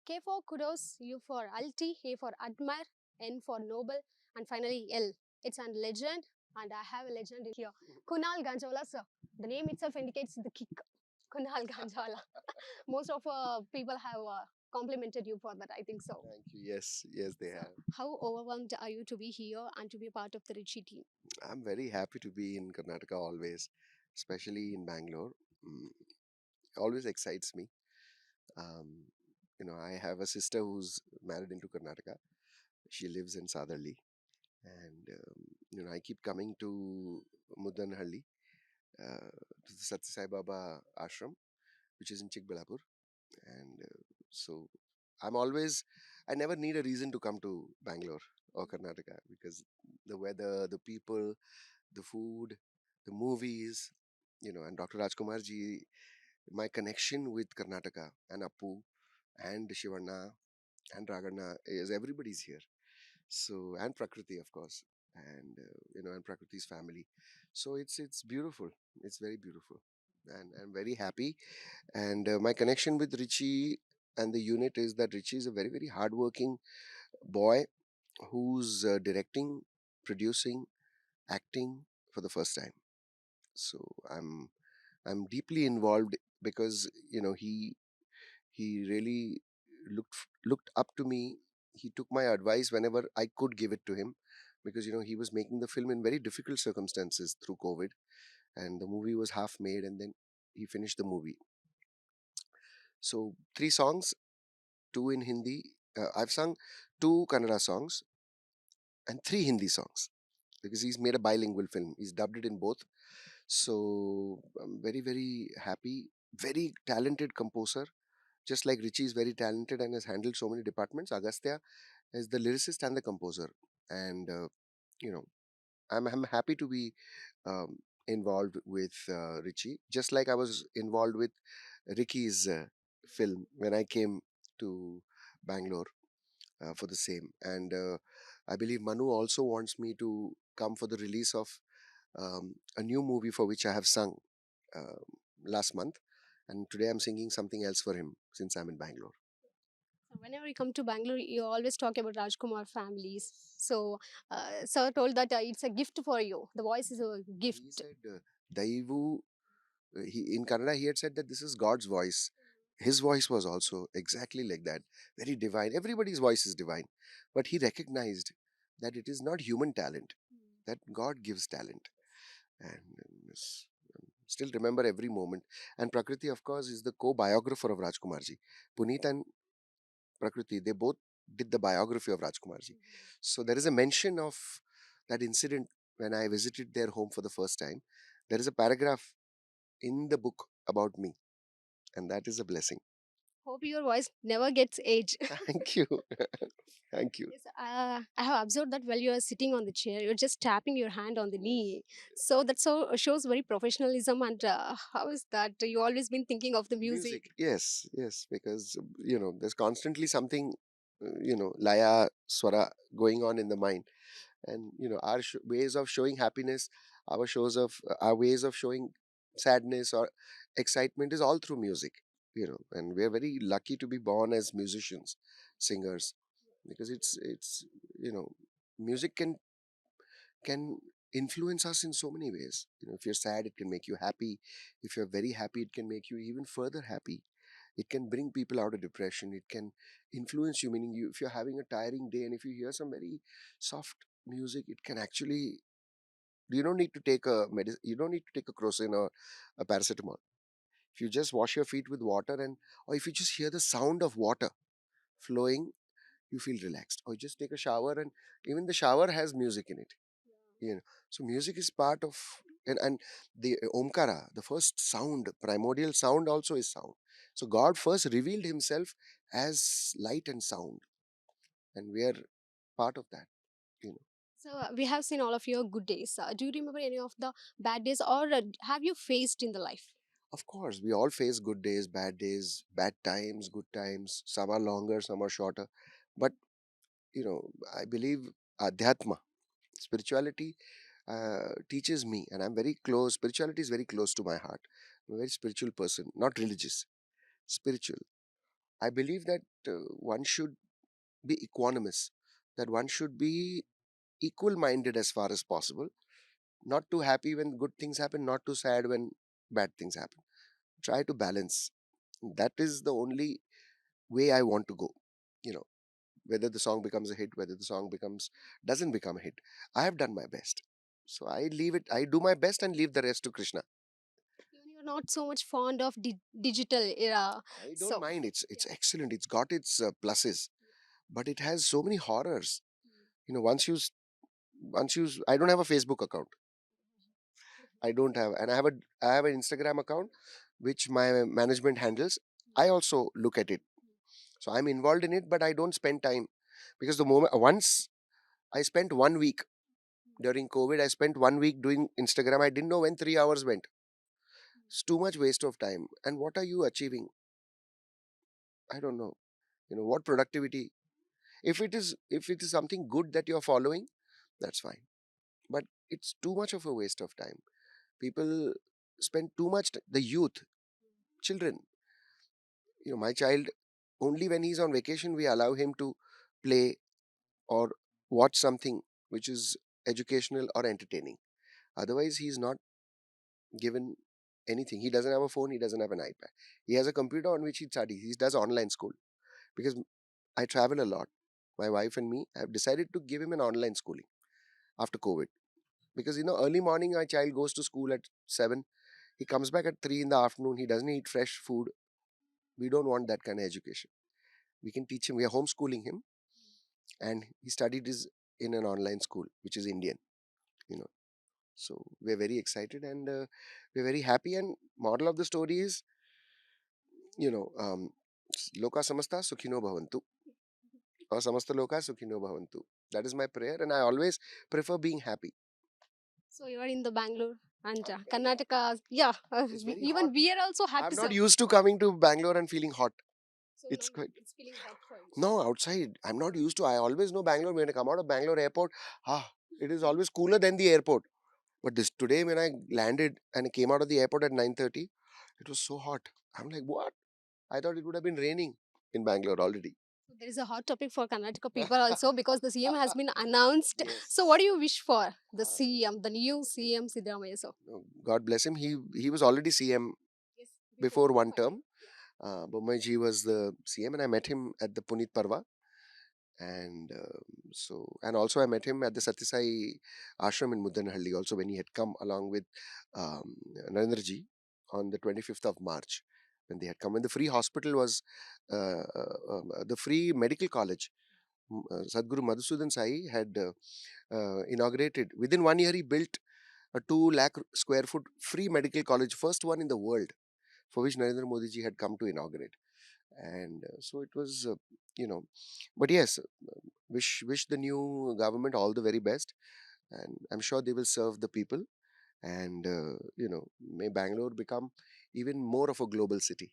K for kudos, U for ulti, A for admire, N for noble, and finally L. It's a legend, and I have a legend in here. Kunal Ganjawala, sir. The name itself indicates the kick. Kunal Ganjawala. Most of people have complimented you for that, I think so. Thank you. Yes, yes, they So, have. how overwhelmed are you to be here and to be part of the Richie team? I'm very happy to be in Karnataka always, especially in Bangalore. Mm, always excites me. Um, I have a sister who's married into Karnataka. She lives in Southerly, and I keep coming to Mudanhalli, to the Satya Sai Baba ashram, which is in Chikbalapur, and so I'm always. I never need a reason to come to Bangalore or Karnataka because the weather, the people, the food, the movies, and Dr. Rajkumar ji, my connection with Karnataka and Appu and Shivanna and Ragana is everybody's here. So and Prakriti, of course, and and Prakriti's family. So it's beautiful. It's very beautiful, and I'm very happy. And my connection with Richie and the unit is that Richie is a very very hardworking boy who's directing, producing, acting for the first time. So I'm deeply involved because he really looked up to me. He took my advice whenever I could give it to him because he was making the film in very difficult circumstances through COVID, and the movie was half made, and then he finished the movie. So three songs, two in Hindi. I've sung two Kannada songs and three Hindi songs because he's made a bilingual film. He's dubbed it in both. So I'm very, very happy. Very talented composer. Just like Richie is very talented and has handled so many departments, Agastya is the lyricist and the composer. And, you know, I'm happy to be involved with Richie, just like I was involved with Ricky's film when I came to Bangalore for the same. And I believe Manu also wants me to come for the release of a new movie for which I have sung uh, last month. And today I'm singing something else for him since I'm in Bangalore. So whenever you come to Bangalore, you always talk about Rajkumar families. So, sir told that it's a gift for you. The voice is a gift. He said, Daivu, in Kannada, he had said that this is God's voice. His voice was also exactly like that, very divine. Everybody's voice is divine. But he recognized that it is not human talent, that God gives talent. And still remember every moment. And Prakriti, of course, is the co-biographer of Rajkumarji. Puneeth and Prakriti, they both did the biography of Rajkumarji. So there is a mention of that incident when I visited their home for the first time. There is a paragraph in the book about me, and that is a blessing. Hope your voice never gets age. Thank you. Thank you. Yes, I have observed that while you are sitting on the chair, you're just tapping your hand on the knee. So that so shows very professionalism. And how is that? You always been thinking of the music. Music, yes, yes, because there's constantly something, laya, swara going on in the mind, and our ways of showing happiness, our ways of showing sadness or excitement is all through music. And we're very lucky to be born as musicians, singers, because it's you know music can influence us in so many ways. If you're sad, it can make you happy. If you're very happy, it can make you even further happy. It can bring people out of depression. It can influence you, meaning if you're having a tiring day and if you hear some very soft music, it can actually, you don't need to take a you don't need to take a crocin or a paracetamol. If you just wash your feet with water, and or if you just hear the sound of water flowing, you feel relaxed. Or just take a shower, and even the shower has music in it. So music is part of, and the omkara, the first sound, primordial sound, also is sound. So God first revealed himself as light and sound, and we are part of that you know So we have seen all of your good days. Do you remember any of the bad days, or have you faced in the life? of course, we all face good days, bad times, good times. Some are longer, some are shorter, but I believe adhyatma, spirituality, teaches me, and I'm very close. Spirituality is very close to my heart. I'm a very spiritual person, not religious, spiritual. I believe that one should be equanimous, that one should be equal minded as far as possible, not too happy when good things happen, not too sad when bad things happen. Try to balance. That is the only way I want to go. You know, whether the song becomes a hit, whether the song becomes doesn't become a hit, I have done my best. So I leave it. I do my best and leave the rest to Krishna. Even you're not so much fond of digital era. I don't So, mind. It's yeah. excellent. It's got its pluses, but it has so many horrors. You know, I don't have a Facebook account. I don't have, and I have an Instagram account, which my management handles. I also look at it, so I'm involved in it, but I don't spend time because the moment once I spent 1 week during COVID, I spent 1 week doing Instagram. I didn't know when 3 hours went. It's too much waste of time. And what are you achieving? I don't know. You know what productivity? If it is something good that you're following, that's fine. But it's too much of a waste of time. People spend too much. The youth, children. You know, my child, only when he's on vacation we allow him to play or watch something which is educational or entertaining. Otherwise, he's not given anything. He doesn't have a phone. He doesn't have an iPad. He has a computer on which he studies. He does online school because I travel a lot. My wife and me have decided to give him an online schooling after COVID because early morning my child goes to school at 7. He comes back at 3 in the afternoon. He doesn't eat fresh food. We don't want that kind of education. We can teach him. We are homeschooling him, and he studied his in an online school which is Indian. You know, so we're very excited and we're very happy. And moral of the story is, you know, loka samasta sukhino bhavantu or samasta loka sukhino bhavantu. That is my prayer, and I always prefer being happy. So you are in the Bangalore and Karnataka. Yeah, It's very hot. even we are also happy. I'm not So, used to coming to Bangalore and feeling hot. so now It's quite it's feeling hot for you. no outside. I'm not used to. I always know Bangalore when I come out of Bangalore airport. It is always cooler than the airport. But this today when I landed and came out of the airport at 9:30, it was so hot. I'm like, what? I thought it would have been raining in Bangalore already. So there is a hot topic for Karnataka people also because the CM has been announced. So Yes. what do you wish for the CM, the new CM Siddaramaiah? So God bless him. He was already CM yes, before one finally. term. Bommai was the CM, and I met him at the Puneeth Parva, and and also I met him at the Satyasai Ashram in Muddanahalli also when he had come along with um, Narendra ji on the 25th of March when they had come when the free hospital was the free medical college. Sadhguru Madhusudan Sai had inaugurated. Within 1 year, he built a 2 lakh square foot free medical college, first one in the world, for which Narendra Modi ji had come to inaugurate. And so it was, but yes, wish the new government all the very best, and I'm sure they will serve the people, and may Bangalore become even more of a global city.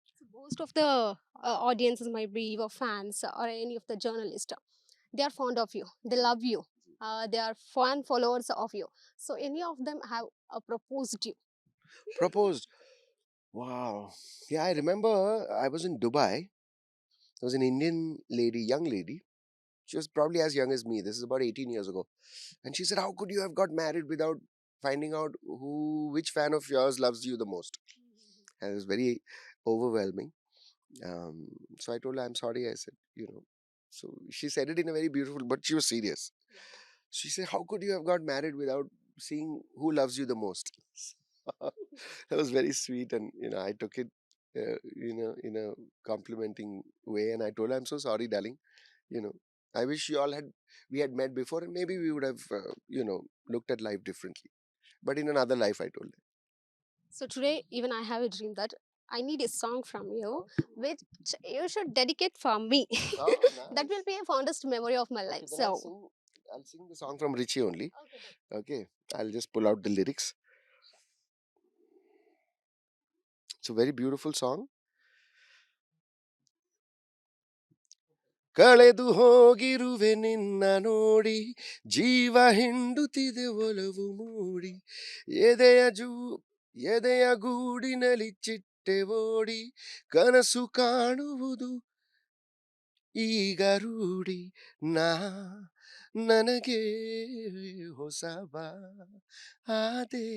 So most of the audiences might be your fans or any of the journalists. They are fond of you. They love you. They are fan followers of you. So any of them have proposed you. Proposed. Wow. Yeah, I remember I was in Dubai. There was an Indian lady, young lady. She was probably as young as me. This is about 18 years ago. And she said, how could you have got married without finding out which fan of yours loves you the most? And it was very overwhelming. Um, so I told her, I'm sorry. I said, so she said it in a very beautiful, but she was serious. She said, how could you have got married without seeing who loves you the most? That was very sweet. And, I took it, in a complimenting way. And I told her, I'm so sorry, darling. You know, I wish we had met before and maybe we would have, looked at life differently. But in another life, I told her. So today, even I have a dream that I need a song from you, which you should dedicate for me. Oh, That will nice. be a fondest memory of my Okay, life. then So, I'll sing the song from Richie only. okay. Okay, I'll just pull out the lyrics. It's a very beautiful song. ಕಳೆದು ಹೋಗಿರುವೆ ನಿನ್ನ ನೋಡಿ ಜೀವ ಹಿಂಡುತ್ತಿದೆ ಒಲವು ಮೂಡಿ ಎದೆಯ zoo ಎದೆಯ ಗೂಡಿನಲ್ಲಿ ಬೇಟೆ ಓಡಿ ಕನಸು ಕಾಣುವುದು ಈಗ ರೂಢಿ ನಾ ನನಗೆ ಹೊಸಬ ಆದೆ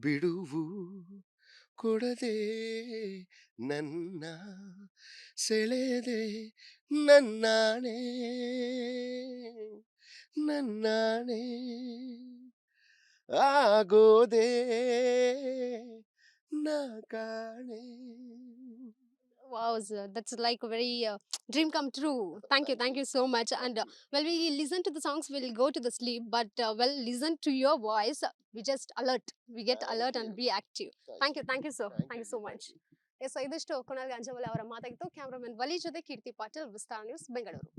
ಬಿಡುವು ಕೊಡದೆ ನನ್ನ ಸೆಳೆದೆ ನನ್ನಾಣೆ ನನ್ನಾಣೆ ಆಗೋದೆ ನಾ ಕಾಣೆ. Wow, sir, that's like a very dream come true. Thank you so much. And when we listen to the songs, we'll go to the sleep. But well, listen to your voice, we just alert. We get alert and be active. Thank you, sir. Thank you so much. Yes ಇದಿಷ್ಟು ಕುಣಾಲ್ ಗಂಜಾವಲ ಅವರ ಮಾತಾಗಿತ್ತು. Cameraman Wali ಜೊತೆ Keerthi Patil, Vistara news, Bengaluru.